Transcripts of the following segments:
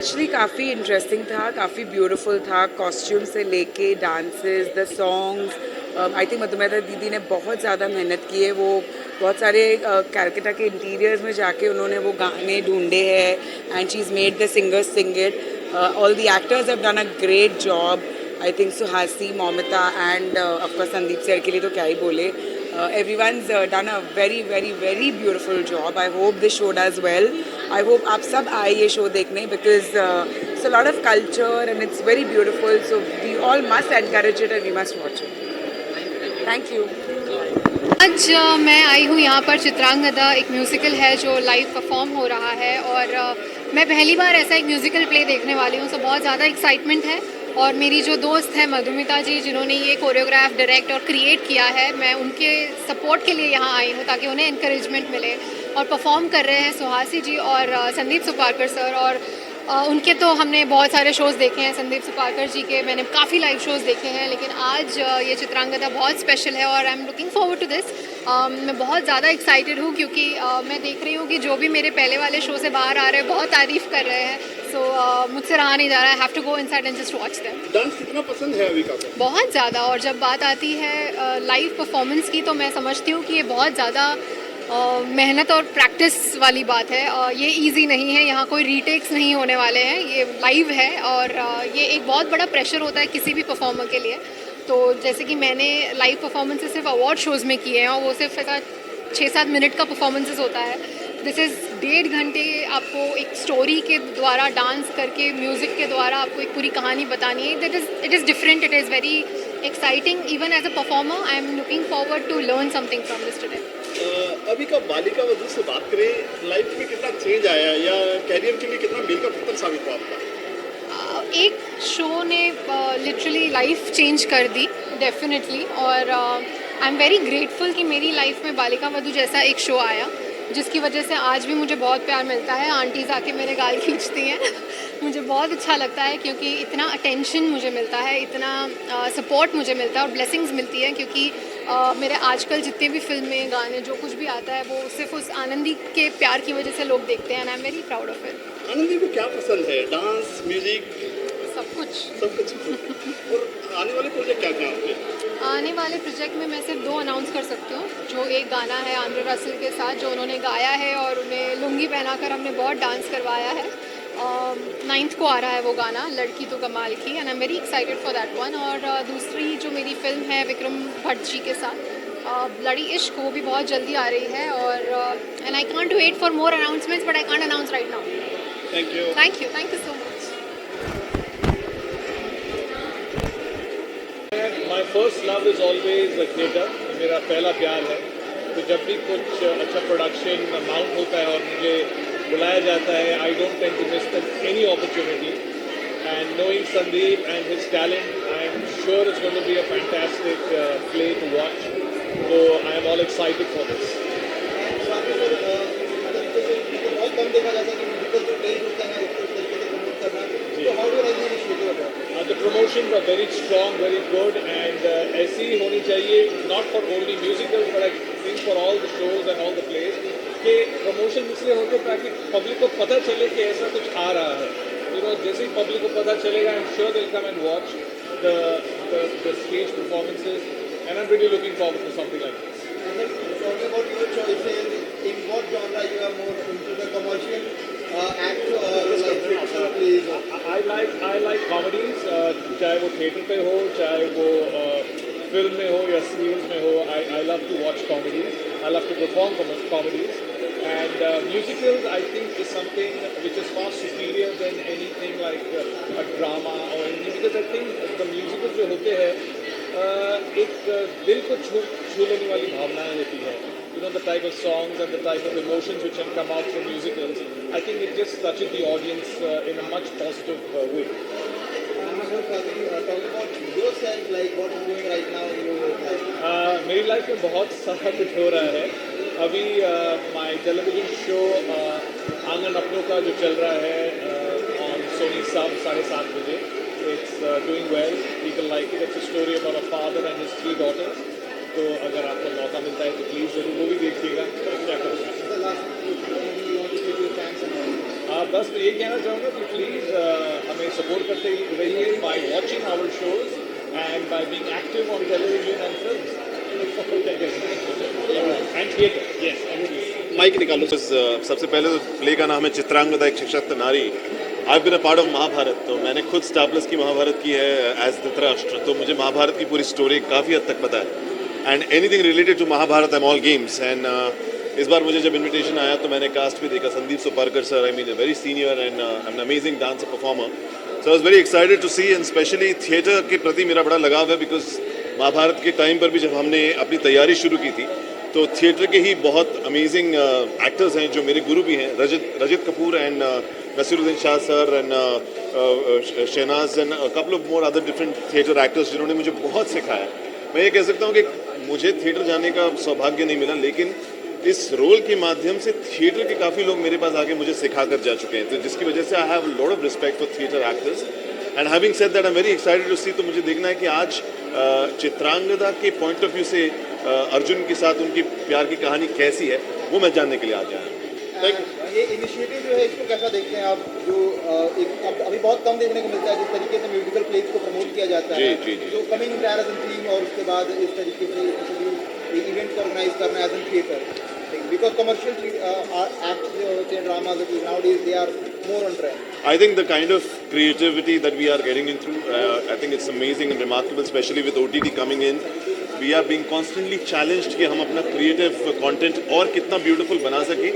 Actually काफ़ी interesting था, काफ़ी ब्यूटीफुल था, कॉस्ट्यूम से लेके dances, the songs. I think Madhumita दीदी ने बहुत ज़्यादा मेहनत की है। वो बहुत सारे कैलकाटा के इंटीरियर्स में जाके उन्होंने वो गाने ढूंढे हैं and she is made the singers sing it. All the actors have done a great job. I think Suhasi, Moumita and of course Sandeep sir के लिए तो क्या ही बोले. Everyone's done a very very very beautiful job. I hope this show does well. I hope आप सब आए ये show देखने because it's a lot of culture and it's very beautiful. So we all must encourage it and we must watch it. Thank you. आज मैं आई हूँ यहाँ पर चित्रांगदा एक म्यूज़िकल है जो लाइव परफॉर्म हो रहा है और मैं पहली बार ऐसा एक म्यूज़िकल प्ले देखने वाली हूँ. तो बहुत ज़्यादा एक्साइटमेंट है और मेरी जो दोस्त है मधुमिता जी जिन्होंने ये कोरियोग्राफ डायरेक्ट और क्रिएट किया है, मैं उनके सपोर्ट के लिए यहाँ आई हूँ ताकि उन्हें इनकरेजमेंट मिले. और परफॉर्म कर रहे हैं सुहासी जी और संदीप सुपारकर सर. और उनके तो हमने बहुत सारे शोज़ देखे हैं. संदीप सुपारकर जी के मैंने काफ़ी लाइव शोज़ देखे हैं, लेकिन आज ये चित्रांगदा बहुत स्पेशल है और I am looking forward to this. मैं बहुत ज़्यादा एक्साइटेड हूँ क्योंकि मैं देख रही हूँ कि जो भी मेरे पहले वाले शो से बाहर आ रहे हैं बहुत तारीफ़ कर रहे हैं. सो मुझसे रहा नहीं जा रहा. I have to go inside and just watch them. Dance कितना पसंद है अभी का? बहुत ज़्यादा. और जब बात आती है लाइव परफॉर्मेंस की तो मैं समझती हूँ कि ये बहुत ज़्यादा मेहनत और प्रैक्टिस वाली बात है. ये इजी नहीं है. यहाँ कोई रीटेक्स नहीं होने वाले हैं. ये लाइव है और ये एक बहुत बड़ा प्रेशर होता है किसी भी परफॉर्मर के लिए. तो जैसे कि मैंने लाइव परफॉर्मेंसेस सिर्फ अवार्ड शोज़ में किए हैं और वो सिर्फ ऐसा 6-7 मिनट का परफॉर्मेंसेस होता है. दिस इज़ 1.5 घंटे आपको एक स्टोरी के द्वारा डांस करके म्यूज़िक के द्वारा आपको एक पूरी कहानी बतानी है. It is different. It is very exciting. Even as a performer I am looking forward to learn something from this today. अभी का बालिका वधू से बात करें, लाइफ में कितना चेंज आया या कैरियर के लिए कितना मील का पत्थर साबित हुआ आपका? एक शो ने लिटरली लाइफ चेंज कर दी डेफिनेटली. और आई एम वेरी ग्रेटफुल कि मेरी लाइफ में बालिका वधू जैसा एक शो आया जिसकी वजह से आज भी मुझे बहुत प्यार मिलता है. आंटीज़ आके मेरे गाल खींचती हैं. मुझे बहुत अच्छा लगता है क्योंकि इतना अटेंशन मुझे मिलता है, इतना सपोर्ट मुझे मिलता है और ब्लेसिंग्स मिलती है. क्योंकि मेरे आजकल जितने भी फिल्में, गाने, जो कुछ भी आता है वो सिर्फ उस आनंदी के प्यार की वजह से लोग देखते हैं. And I am very proud of it. Anandi को क्या पसंद है? डांस, म्यूजिक, सब कुछ. सब कुछ. और आने वाले प्रोजेक्ट क्या क्या आपके? आने वाले प्रोजेक्ट में मैं सिर्फ 2 अनाउंस कर सकती हूँ. जो एक गाना है आंद्रे रसल के साथ जो उन्होंने गाया है और उन्हें लुंगी पहनाकर हमने बहुत डांस करवाया है. 9th को आ रहा है वो गाना, लड़की तो कमाल की. And I am very excited for that one. और दूसरी जो मेरी फिल्म है विक्रम भट्ट जी के साथ, लड़ी इश्क, वो भी बहुत जल्दी आ रही है. और and I can't wait for more announcements but I can't announce right now. Thank you. Thank you so much. My first love is always theatre. मेरा पहला प्यार है. तो जब भी कुछ अच्छा प्रोडक्शन माउंट होता है और मुझे बुलाया जाता है, I don't tend to miss any opportunity. And knowing Sandeep and his talent, I am sure it's going to be a fantastic play to watch. तो I am all excited for this. बहुत कम देखा जाता है कि म्यूजिकल जो play होता है उसको इस तरीके से प्रमोट करना. तो how do I initiative about? The promotions are very strong, very good, and ऐसी ही होनी चाहिए, not for only musicals but I think for all the shows and all the plays. कि प्रमोशन इसलिए होते हैं ताकि पब्लिक को पता चले कि ऐसा कुछ आ रहा है. जैसे ही पब्लिक को पता चलेगा, I'm sure they'll come and watch the stage performances, and I'm really looking forward to something like this. And then talking about your choices, in what genre you are more into, the commercial act or like fiction plays? I like comedies, चाहे वो theatre पे हो, चाहे वो film में हो या serials में हो. I love to watch comedies. I love to perform comedies. And musicals, I think, is something which is far superior than anything like a drama or anything. Because I think the musicals जो होते हैं एक दिल को छू लेने वाली भावनाएं होती है. The type of songs and the type of emotions which can come out from musicals, I think it just touches the audience in a much positive way. Talking about yourself, like what is going right now in your life? मेरी life में बहुत सारा कुछ हो रहा है. अभी my television show आंगन अपनों का जो चल रहा है ऑन सोनी साब 7:30 बजे. It's doing well. People like it. It's a story about a father and his 3 daughters. तो अगर आपको मौका मिलता है तो प्लीज़ ज़रूर वो भी देखिएगा. क्या करूँगा. बस तो ये कहना चाहूँगा कि प्लीज़ हमें सपोर्ट करते रहिए by watching our shows and by being active on television and films and theatre. Yes, mic निकालो। सबसे पहले तो प्ले का नाम है चित्रांगदा, एक सशक्त नारी। I've been a part of Mahabharat, तो मैंने खुद स्टार प्लस की महाभारत की है एज धृतराष्ट्र, तो मुझे महाभारत की पूरी स्टोरी काफ़ी हद तक पता है। And anything related to Mahabharat I am all games. And इस बार मुझे जब इनविटेशन आया तो मैंने कास्ट भी देखा, Sandeep Suparkar sir, I mean a very senior and an amazing dancer performer. So I was very excited to see, and specially theatre के प्रति मेरा बड़ा लगाव है, बिकॉज महाभारत के टाइम पर भी जब हमने अपनी तैयारी शुरू की थी तो थिएटर के ही बहुत अमेजिंग एक्टर्स हैं जो मेरे गुरु भी हैं, Rajat Kapoor and Naseeruddin Shah sir and Shahnaz and couple of more other different theatre actors जिन्होंने मुझे बहुत सिखाया। मैं ये कह सकता हूँ कि मुझे थिएटर जाने का सौभाग्य नहीं मिला, लेकिन इस रोल के माध्यम से थिएटर के काफ़ी लोग मेरे पास आके मुझे सिखा कर जा चुके हैं, तो जिसकी वजह से I have a lot of respect for theatre actors. And having said that I am very excited to see, तो मुझे देखना है कि आज चित्रांगदा के पॉइंट ऑफ व्यू से अर्जुन के साथ उनकी प्यार की कहानी कैसी है, वो मैं जानने के लिए आज आया हूँ। ये इनिशिएटिव जो है इसको कैसा देखते हैं आप, जो अभी बहुत कम देखने को मिलता है जिस तरीके से म्यूजिकल प्लेस को प्रमोट किया जाता है, जो कमिंग एज एन थीम और उसके बाद इस तरीके से इवेंट को ऑर्गेनाइज करना as an theatre, because commercial acts जो होते हैं dramas nowadays they are more on trend. I think the kind of creativity that we are getting into, I think it's amazing and remarkable, especially with OTT coming in. We are being constantly challenged कि हम अपना creative content और कितना beautiful बना सकें।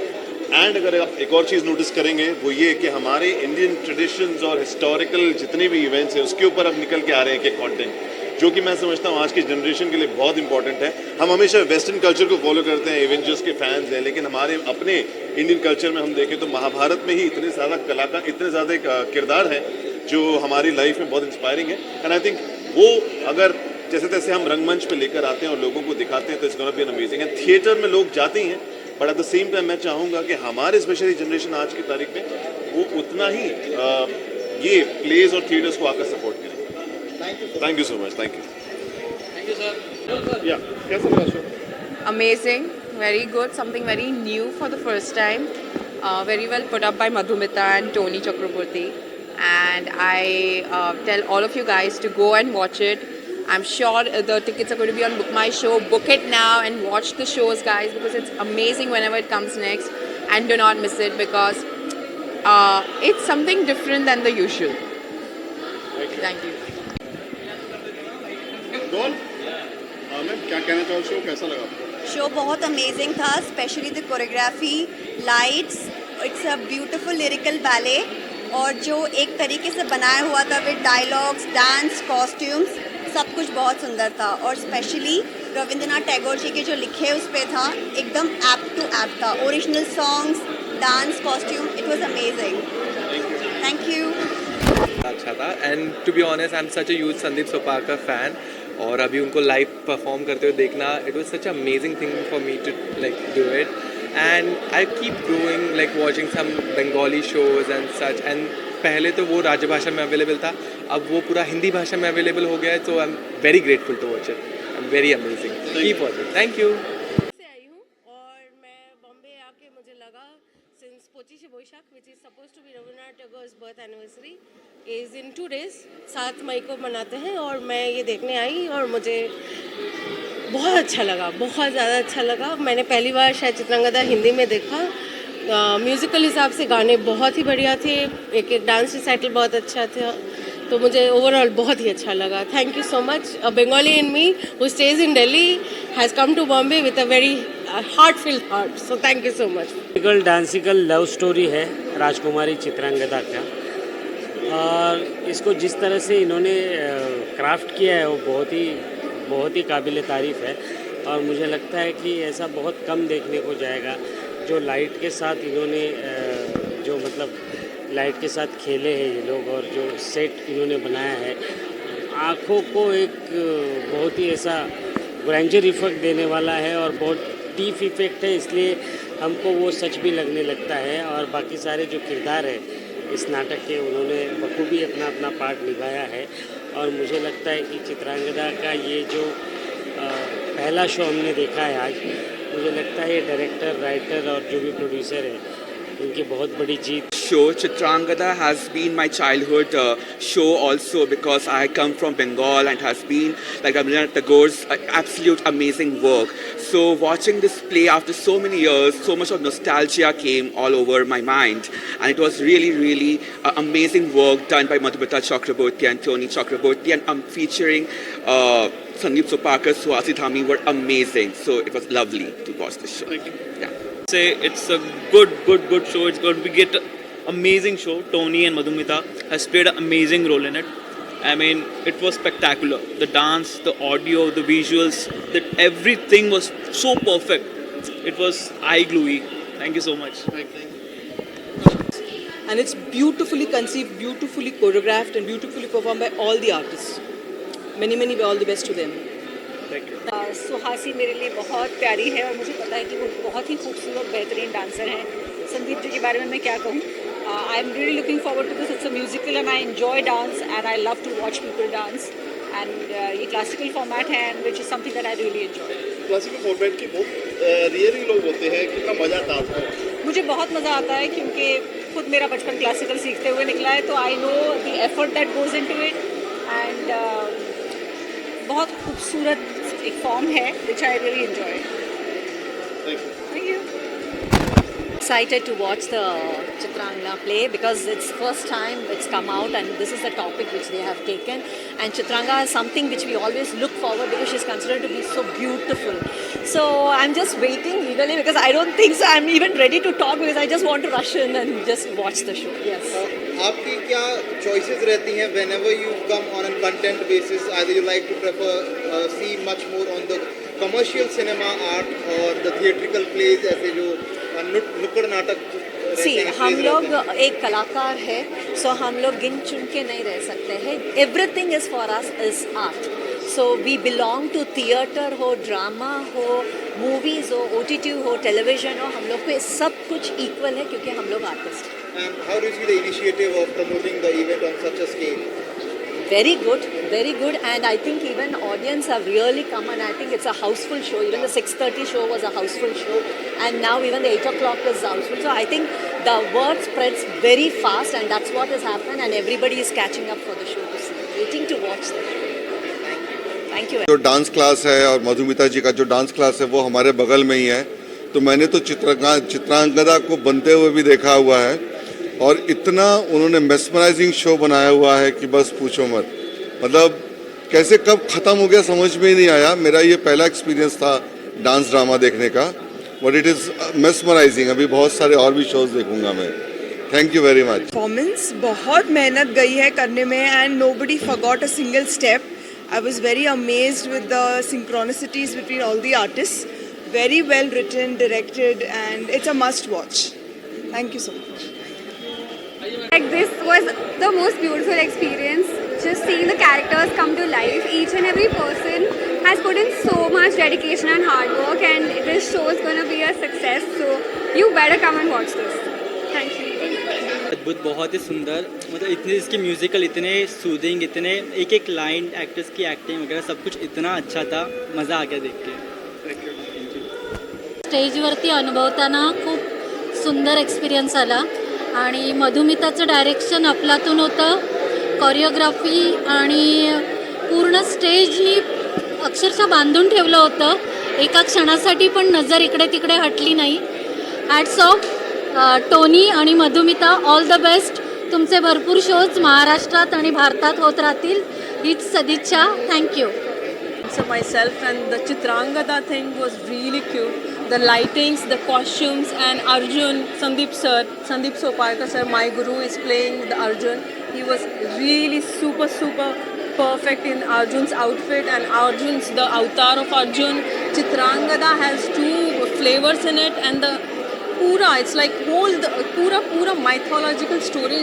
And अगर आप एक और चीज़ नोटिस करेंगे वो ये कि हमारे इंडियन ट्रेडिशंस और हिस्टोरिकल जितने भी इवेंट्स हैं उसके ऊपर अब निकल के आ रहे हैं कि कंटेंट, जो कि मैं समझता हूँ आज की जनरेशन के लिए बहुत इंपॉर्टेंट है। हम हमेशा वेस्टर्न कल्चर को फॉलो करते हैं, एवेंजर्स के फैंस हैं, लेकिन हमारे अपने इंडियन कल्चर में हम देखें तो महाभारत में ही इतने ज़्यादा कलाकार, इतने ज़्यादा किरदार हैं जो हमारी लाइफ में बहुत इंस्पायरिंग है। एंड आई थिंक वो अगर जैसे तैसे हम रंगमंच पे लेकर आते हैं और लोगों को दिखाते हैं तो it's gonna be an amazing. And theatre में लोग जाते ही हैं, but at the same time मैं चाहूँगा कि हमारे स्पेशली जनरेशन आज की तारीख में वो उतना ही ये प्लेज और थिएटर्स को आकर सपोर्ट करें। Thank you so much. Thank you या कैसा लगा show? Amazing, very good, something very new for the first time. Very well put up by Madhumita and Tony Chakraborty. And I tell all of you guys to go and watch it. I'm sure the tickets are going to be on Book My Show. Book it now and watch the shows, guys, because it's amazing whenever it comes next. And do not miss it because it's something different than the usual. Thank you. Doll ma'am क्या कहना चाहो, show कैसा लगा आपको? Show बहुत amazing था, specially the choreography, lights, it's a beautiful lyrical ballet, और जो एक तरीके से बनाया हुआ था विद डायलॉग्स, डांस, कॉस्ट्यूम्स, सब कुछ बहुत सुंदर था। और स्पेशली रविंद्रनाथ टैगोर जी के जो लिखे उस पर था, एकदम एप्ट टू एप्ट था। Original songs, dance, costume, it was amazing. Thank you. अच्छा था, and to be honest I am such a huge Sandeep Sopakar fan, और अभी उनको लाइव परफॉर्म करते हुए देखना, it was such amazing thing for me to like do it, and I keep doing like watching some Bengali shows and such, and पहले तो वो राजभाषा में अवेलेबल था, अब वो पूरा हिंदी भाषा में अवेलेबल हो गया है, तो I am very grateful to watch it, I am very amazing, keep watching, thank you. से आई हूँ और मैं बॉम्बे आके मुझे लगा since 25 Boishakh which is suppose to be Rabindranath Tagore's birth anniversary is in 2 days, 7 मई को मनाते हैं, और मैं ये देखने आई और मुझे बहुत अच्छा लगा, बहुत ज़्यादा अच्छा लगा। मैंने पहली बार शायद चित्रांगदा हिंदी में देखा। म्यूज़िकल हिसाब से गाने बहुत ही बढ़िया थे, एक एक डांस रिसाइटल बहुत अच्छा था, तो मुझे ओवरऑल बहुत ही अच्छा लगा। Thank you so much. A Bengali in me who stage in Delhi has come to Bombay with a very heartful heart, so thank you so much. Dancical love story है राजकुमारी चित्रांगदा का, और इसको जिस तरह से इन्होंने क्राफ्ट किया है वो बहुत ही काबिल तारीफ़ है, और मुझे लगता है कि ऐसा बहुत कम देखने को जाएगा। जो लाइट के साथ इन्होंने जो मतलब लाइट के साथ खेले हैं ये लोग, और जो सेट इन्होंने बनाया है, आँखों को एक बहुत ही ऐसा ग्रैंडर इफेक्ट देने वाला है और बहुत डीप इफेक्ट है, इसलिए हमको वो सच भी लगने लगता है। और बाकी सारे जो किरदार है इस नाटक के, उन्होंने बखूबी अपना अपना पार्ट निभाया है, और मुझे लगता है कि चित्रांगदा का ये जो पहला शो हमने देखा है आज, मुझे लगता है ये डायरेक्टर, राइटर और जो भी प्रोड्यूसर है, इनकी बहुत बड़ी जीत show. Chitrangada has been my childhood show also because I come from Bengal and has been like Rabindranath Tagore's absolute amazing work. So watching this play after so many years, so much of nostalgia came all over my mind, and it was really amazing work done by Madhumita Chakraborty and Tony Chakraborty, and featuring Sandeep Sopakar, Suhasi Dhami were amazing. So it was lovely to watch this show. Thank you. Yeah. Say it's a good show. It's going to be an amazing show. Tony and Madhumita has played an amazing role in it. I mean, it was spectacular. The dance, the audio, the visuals, that everything was so perfect. It was eye-gluey. Thank you so much. And it's beautifully conceived, beautifully choreographed and beautifully performed by all the artists. Many all the best to them. Suhasi मेरे लिए बहुत प्यारी है और मुझे पता है कि वो बहुत ही खूबसूरत बेहतरीन डांसर हैं. संदीप जी के बारे में मैं क्या कहूँ. I am really looking forward to this. It's a musical and I enjoy dance and I love to watch people dance. And ये क्लासिकल फॉर्मेट है and which is something that I really enjoy. Classical format की बहुत really लोग होते हैं, कितना मज़ा आता है. मुझे बहुत मज़ा आता है क्योंकि खुद मेरा बचपन क्लासिकल सीखते हुए निकला है, तो I know the effort that goes into it. And बहुत खूबसूरत एक फॉर्म है which I really enjoy. Thank you. Excited to watch the Chitrangada play because it's first time it's come out and this is the topic which they have taken, and Chitrangada is something which we always look forward because she's considered to be so beautiful. So I'm just waiting eagerly because I don't think so I'm even ready to talk because I just want to rush in and just watch the show. Yes. आपकी क्या choices रहती हैं whenever you come on a content basis? Either you like to prefer see much more on the commercial cinema art or the theatrical plays ऐसे जो नुक्कड़ नाटक. सी हम लोग एक कलाकार है, सो हम लोग गिन चुन के नहीं रह सकते हैं. Everything is for us is art. So we belong to theatre हो, ड्रामा हो, मूवीज़ हो, OTT हो, टेलीविजन हो, हम लोग पे सब कुछ इक्वल है क्योंकि हम लोग आर्टिस्ट हैं. And how do you see the initiative of promoting the event on such a scale? Very good, and I think even audience have really come, and I think it's a houseful show. Even the 6:30 show was a houseful show, and now even the 8 o'clock is houseful. So I think the word spreads very fast, and that's what has happened, and everybody is catching up for the show to see, waiting to watch the show. Thank you. जो dance class है और मधुमिता जी का जो dance class है वो हमारे बगल में ही है, तो मैंने तो चित्रांगदा को बनते हुए भी देखा हुआ है और इतना उन्होंने मेस्मराइजिंग शो बनाया हुआ है कि बस पूछो मत. मतलब कैसे कब ख़त्म हो गया समझ में ही नहीं आया. मेरा ये पहला एक्सपीरियंस था डांस ड्रामा देखने का, बट इट इज़ मेस्मराइजिंग. अभी बहुत सारे और भी शोज देखूंगा मैं. Thank you very much. Performance बहुत मेहनत गई है करने में and nobody forgot a single step. I was very amazed with the synchronicities between all the artist. Very well written, directed, and it's a must watch. Thank you so much. Like this was the most beautiful experience, just seeing the characters come to life. Each and every person has put in so much dedication and hard work, and this show is going to be a success, so you better come and watch this. Thank you. अद्भुत, बहुत ही सुंदर. मतलब इतने इसके musical इतने soothing, इतने एक line, actors की एक्टिंग वगैरह सब कुछ इतना अच्छा था. मज़ा आ गया देख के. स्टेजवरती अनुभवताना खूप सुंदर एक्सपिरियन्स आला आणि मधुमिताचं डायरेक्शन अफलातून होतं. कोरिओग्राफी आणि पूर्ण स्टेजनी अक्षरशः बांधून ठेवलं होतं. एका क्षणासाठी पण नजर इकडे तिकडे हटली नाही. हॅट्स ऑफ टोनी आणि मधुमिता, ऑल द बेस्ट. तुमचे भरपूर शोज महाराष्ट्रात आणि भारतात होत राहतील, हीच सदिच्छा. Thank you. So myself, and the Chitrangada thing was really cute. The lightings, the costumes, and Arjun, Sandeep Sopakar sir, my guru, is playing the Arjun. He was really super perfect in Arjun's outfit, and Arjun's the avatar of Arjun. Chitrangada has two flavors in it, and the it's like whole the पूरा mythological story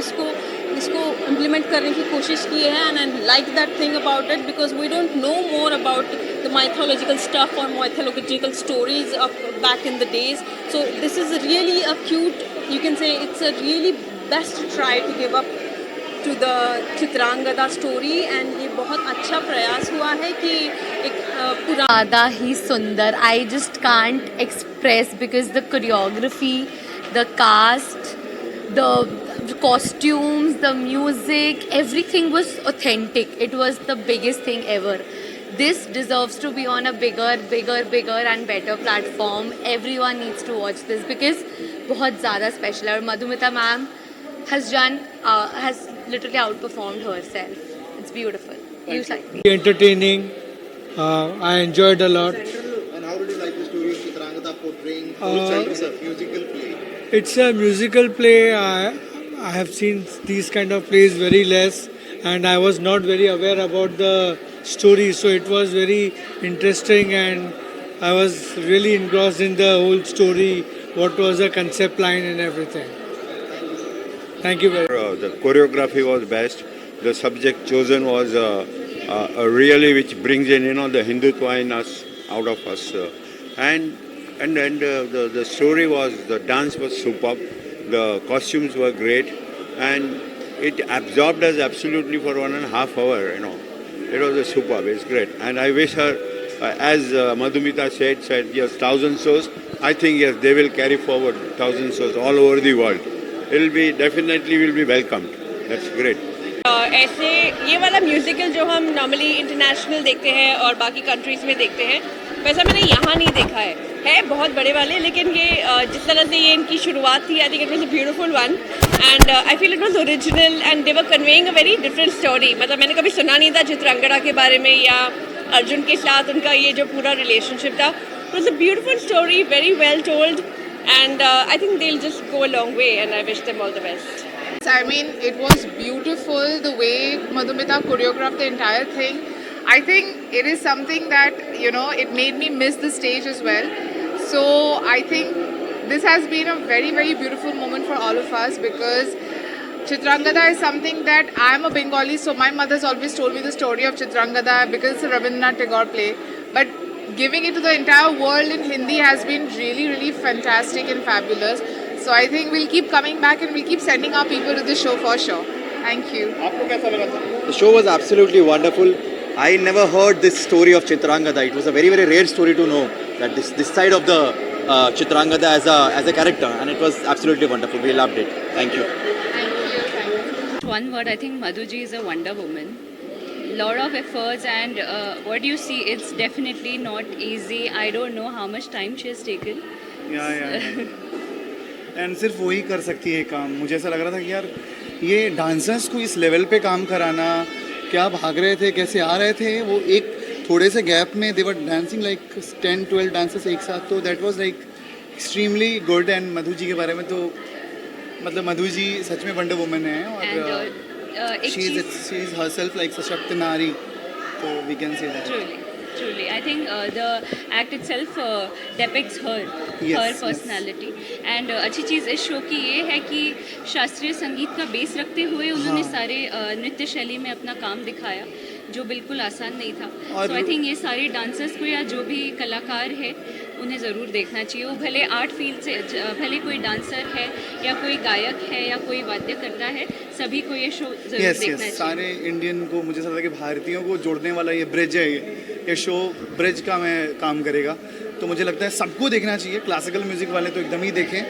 इसको implement करने की कोशिश की है, and I like that thing about it because we don't know more about the mythological stuff or mythological stories of back in the days. So this is really a cute, you can say it's a really best try to give up to the Chitrangada story, and ये बहुत अच्छा प्रयास हुआ है कि एक पूरा ज़्यादा ही सुंदर. I just can't express because the choreography, the cast, the costumes, the music, everything was authentic. It was the biggest thing ever. This deserves to be on a bigger and better platform. Everyone needs to watch this because बहुत ज़्यादा special है और Madhumita ma'am has literally outperformed herself. It's beautiful. You like it. Entertaining. I enjoyed a lot. And how did you like the story of Chitrangada portraying it's a musical play? It's a musical play. I have seen these kind of plays very less, and I was not very aware about the story. So it was very interesting, and I was really engrossed in the whole story. What was the concept line and everything. Thank you very much. The choreography was best. The subject chosen was really which brings in the Hindutva in us, out of us, and the story was, the dance was superb, the costumes were great, and it absorbed us absolutely for 1.5 hours. It was superb. It's great, and I wish her, as Madhumita said yes, 1,000 shows. I think yes, they will carry forward 1,000 shows all over the world. Definitely will be welcomed. That's great. ऐसे ये वाला musical जो हम normally international देखते हैं और बाकी countries में देखते हैं, वैसा मैंने यहाँ नहीं देखा है बहुत बड़े वाले, लेकिन ये जिस तरह से ये इनकी शुरुआत थी, I think it was a beautiful one and I feel it was original and they were conveying a very different story. मतलब मैंने कभी सुना नहीं था चित्रांगदा के बारे में या अर्जुन के साथ उनका ये जो पूरा रिलेशनशिप था. It was a beautiful story, very well told, and I think they'll just go a long way, and I wish them all the best. I mean, it was beautiful the way Madhumita choreographed the entire thing. I think it is something that, it made me miss the stage as well. So I think this has been a very, very beautiful moment for all of us because Chitrangada is something that I am a Bengali, so my mother's always told me the story of Chitrangada because it's a Rabindranath Tagore play. But giving it to the entire world in Hindi has been really, really fantastic and fabulous. So I think we'll keep coming back and we'll keep sending our people to the show for sure. Thank you. The show was absolutely wonderful. I never heard this story of Chitrangada. It was a very, very rare story to know that this side of the Chitrangada as a character, and it was absolutely wonderful. We loved it. Thank you. One word, I think Madhuji is a Wonder Woman. Lot of efforts, and what you see, it's definitely not easy. I don't know how much time she has taken. And सिर्फ वही कर सकती है काम. मुझे ऐसा लग रहा था कि यार ये डांसर्स को इस लेवल पे काम कराना, क्या भाग रहे थे, कैसे आ रहे थे, वो एक थोड़े से गैप में they were dancing like 10-12 dancers एक साथ. तो that was like extremely good. And Madhu ji के बारे में तो मतलब मधु जी सच में वंडर वुमन है और शी इज हरसेल्फ लाइक सशक्त नारी. तो we can say that. Truly, I think the act itself depicts her personality. And अच्छी चीज़ इस शो की ये है कि शास्त्रीय संगीत का बेस रखते हुए उन्होंने सारे नृत्य शैली में अपना काम दिखाया, जो बिल्कुल आसान नहीं था. So I think ये सारे डांसर्स को या जो भी कलाकार है उन्हें ज़रूर देखना चाहिए. वो भले आर्ट फील्ड से, भले कोई डांसर है या कोई गायक है या कोई वाद्य करता है, सभी को ये शो ज़रूर देखना चाहिए. सारे इंडियन को, मुझे लगता है कि भारतीयों को जोड़ने वाला ये ब्रिज है. ये शो ब्रिज का में काम करेगा. तो मुझे लगता है सबको देखना चाहिए. क्लासिकल म्यूज़िक वाले तो एकदम ही देखें,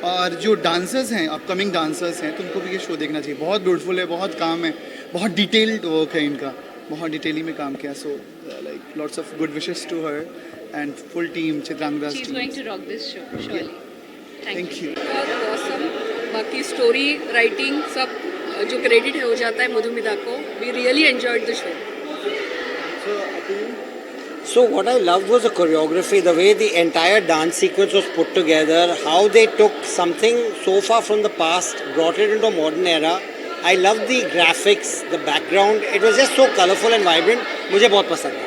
और जो डांसर्स हैं, अपकमिंग डांसर्स हैं, तो उनको भी ये शो देखना चाहिए. बहुत ब्यूटीफुल है, बहुत काम है, बहुत डिटेल्ड वर्क है इनका, बहुत डिटेली में काम किया. So like lots of good wishes to her and full team Chitrangada. She is going to rock this show, surely. Thank you. Awesome. बाकी स्टोरी राइटिंग सब जो क्रेडिट है हो जाता है मधुमिता को. We really enjoyed the show. So what I loved was the choreography, the way the entire dance sequence was put together, how they took something so far from the past, brought it into a modern era. I loved the graphics, the background. It was just so colorful and vibrant. मुझे बहुत पसंद है.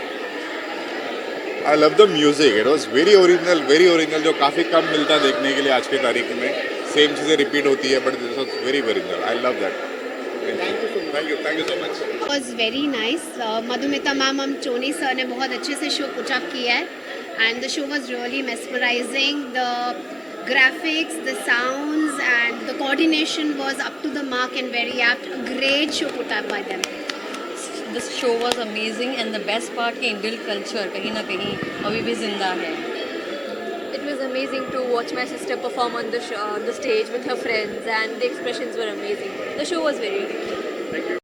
I love the music. It was very original, जो काफ़ी कम मिलता है देखने के लिए आज के तारीख में. सेम चीज़ें रिपीट होती है, but this was very original. I love that. Thank you so much. It was very nice. Madhumita ma'am, Choni sir ने बहुत अच्छे से शो पुट अप किया है, and the show was really mesmerizing. The graphics, the sounds, and the coordination was up to the mark and very apt. A great show put up by them. This show was amazing, and the best part कि Indian culture कहीं ना कहीं अभी भी जिंदा है. It was amazing to watch my sister perform on the stage with her friends, and the expressions were amazing. The show was very good. Thank you.